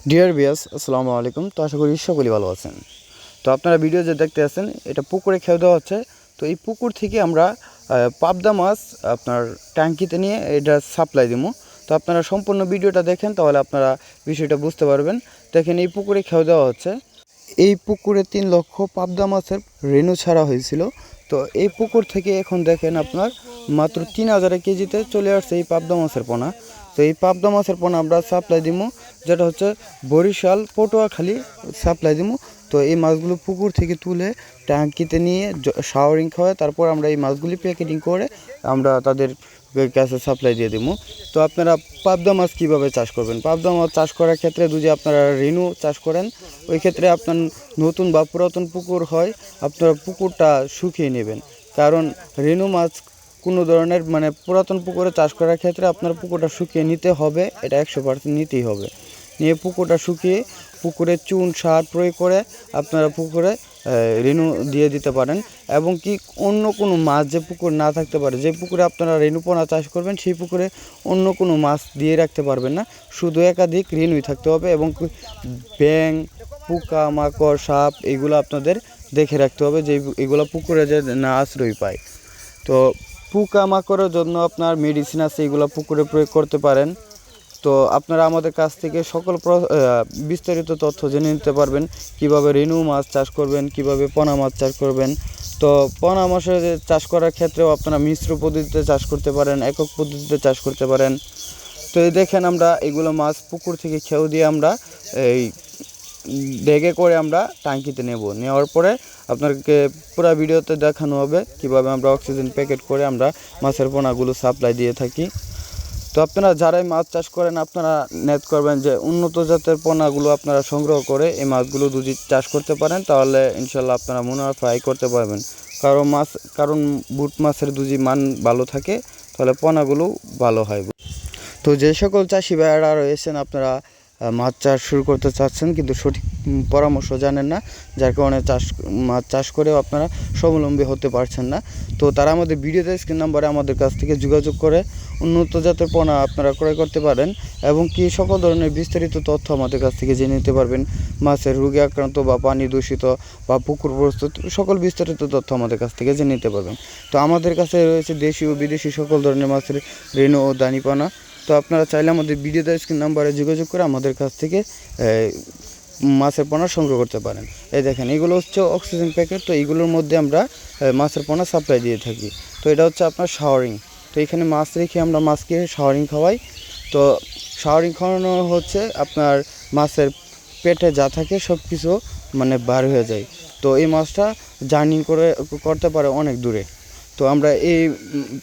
Deer বিয়াস, আসসালামু আলাইকুম। তো আশা করি সকলেই ভালো আছেন। তো আপনারা ভিডিও যে দেখতে আছেন, এটা পুকুরে খেয়ে দেওয়া হচ্ছে। তো এই পুকুর থেকে আমরা পাবদা মাছ আপনার ট্যাঙ্কিতে নিয়ে এটা সাপ্লাই দিব। তো আপনারা সম্পূর্ণ ভিডিওটা দেখেন, তাহলে আপনারা বিষয়টা বুঝতে পারবেন। দেখেন, এই পুকুরে খেয়ে দেওয়া হচ্ছে। এই পুকুরে 3 লক্ষ পাবদা মাছের রেণু ছাড়া হয়েছিল। তো এই পুকুর থেকে এখন দেখেন আপনার মাত্র 3000 কেজিতে চলে আসছে এই পাবদা মাছের পোনা। তো এই পাবদা মাছের পোনা আমরা সাপ্লাই দিব, যেটা হচ্ছে বরিশাল পটুয়াখালী সাপ্লাই দিব। তো এই মাছগুলো পুকুর থেকে তুলে ট্যাঙ্কিতে নিয়ে শাওয়ারিং খাওয়ায়, তারপর আমরা এই মাছগুলি প্যাকেটিং করে আমরা তাদের কাছে সাপ্লাই দিয়ে দিব। তো আপনারা পাবদা মাছ কীভাবে চাষ করবেন? পাবদা মাছ চাষ করার ক্ষেত্রে যদি আপনারা রেণু চাষ করেন, ওই ক্ষেত্রে আপনার নতুন বা পুরাতন পুকুর হয়, আপনারা পুকুরটা শুকিয়ে নেবেন। কারণ রেণু মাছ কোনো ধরনের পুরাতন পুকুরে চাষ করার ক্ষেত্রে আপনার পুকুরটা শুকিয়ে নিতে হবে, এটা 100% নিতেই হবে। নিয়ে পুকুরটা শুকিয়ে পুকুরে চুন সার প্রয়োগ করে আপনারা পুকুরে রেণু দিয়ে দিতে পারেন। এবং কি অন্য কোনো মাছ যে পুকুর না থাকতে পারে, যে পুকুরে আপনারা রেণুপোনা চাষ করবেন, সেই পুকুরে অন্য কোনো মাছ দিয়ে রাখতে পারবেন না, শুধু একাধিক রেণুই থাকতে হবে। এবং ব্যাঙ, পোকা মাকড়, সাপ এগুলো আপনাদের দেখে রাখতে হবে, যে এগুলো পুকুরে যে না আশ্রয় পায়। তো পোকা মাকড়ের জন্য আপনার মেডিসিন আছে, এগুলো পুকুরে প্রয়োগ করতে পারেন। তো আপনারা আমাদের কাছ থেকে সকল বিস্তারিত তথ্য জেনে নিতে পারবেন, কিভাবে রেণু মাছ চাষ করবেন, কিভাবে পোনা মাছ চাষ করবেন। তো পোনা মাছের চাষ করার ক্ষেত্রেও আপনারা মিশ্র পদ্ধতিতে চাষ করতে পারেন, একক পদ্ধতিতে চাষ করতে পারেন। তো এই দেখেন, আমরা এগুলো মাছ পুকুর থেকে খেউ দিয়ে আমরা এই ব্যাগে করে আমরা ট্যাঙ্কিতে নেওয়ার পরে আপনাকে পুরো ভিডিওতে দেখানো হবে কিভাবে আমরা অক্সিজেন প্যাকেট করে আমরা মাছের পোনাগুলো সাপ্লাই দিয়ে থাকি। তো আপনারা যারাই মাছ চাষ করেন, আপনারা নেট করবেন যে উন্নত জাতের পোনাগুলো আপনারা সংগ্রহ করে এই মাছগুলো যদি চাষ করতে পারেন, তাহলে ইনশাল্লাহ আপনারা মুনাফা আয় করতে পারবেন। কারণ বুট মাছের যদি মান ভালো থাকে, তাহলে পোনাগুলো ভালো হয়। তো যে সকল চাষি ভাইয়ারা রয়েছেন, আপনারা মাছ চাষ শুরু করতে চাচ্ছেন কিন্তু সঠিক পরামর্শ জানেন না, যার কারণে মাছ চাষ করেও আপনারা স্বাবলম্বী হতে পারছেন না। তো তারা আমাদের ভিডিওতে স্ক্রিন নাম্বারে আমাদের কাছ থেকে যোগাযোগ করে উন্নত জাতের পোনা আপনারা ক্রয় করতে পারেন। এবং কি সকল ধরনের বিস্তারিত তথ্য আমাদের কাছ থেকে জেনে নিতে পারবেন। মাছের রোগে আক্রান্ত বা পানি দূষিত বা পুকুর প্রস্তুত সকল বিস্তারিত তথ্য আমাদের কাছ থেকে জেনে নিতে পারবেন। তো আমাদের কাছে রয়েছে দেশি ও বিদেশি সকল ধরনের মাছের রেণু ও দানিপানা। তো আপনারা চাইলে আমাদের ভিডিওতে স্ক্রিন নাম্বারে যোগাযোগ করে আমাদের কাছ থেকে মাছের পোনা সংগ্রহ করতে পারেন। এই দেখেন, এগুলো হচ্ছে অক্সিজেন প্যাকেট। তো এইগুলোর মধ্যে আমরা মাছের পোনা সাপ্লাই দিয়ে থাকি। তো এটা হচ্ছে আপনার শাওয়ারিং। তো এখানে মাছ রেখে আমরা মাছকে শাওয়ারিং খাওয়াই। তো শাওয়ারিং খাওয়ানো হচ্ছে আপনার মাছের পেটে যা থাকে সব কিছু বার হয়ে যায়। তো এই মাছটা জার্নি করতে পারে অনেক দূরে। তো আমরা এই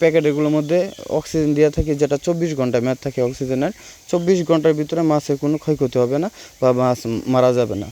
প্যাকেটগুলোর মধ্যে অক্সিজেন দিয়ে থাকি, যেটা 24 ঘন্টা মেয়াদ থাকে অক্সিজেনের। 24 ঘন্টার ভিতরে মাছের কোনো ক্ষয়ক্ষতি হবে না বা মাছ মারা যাবে না।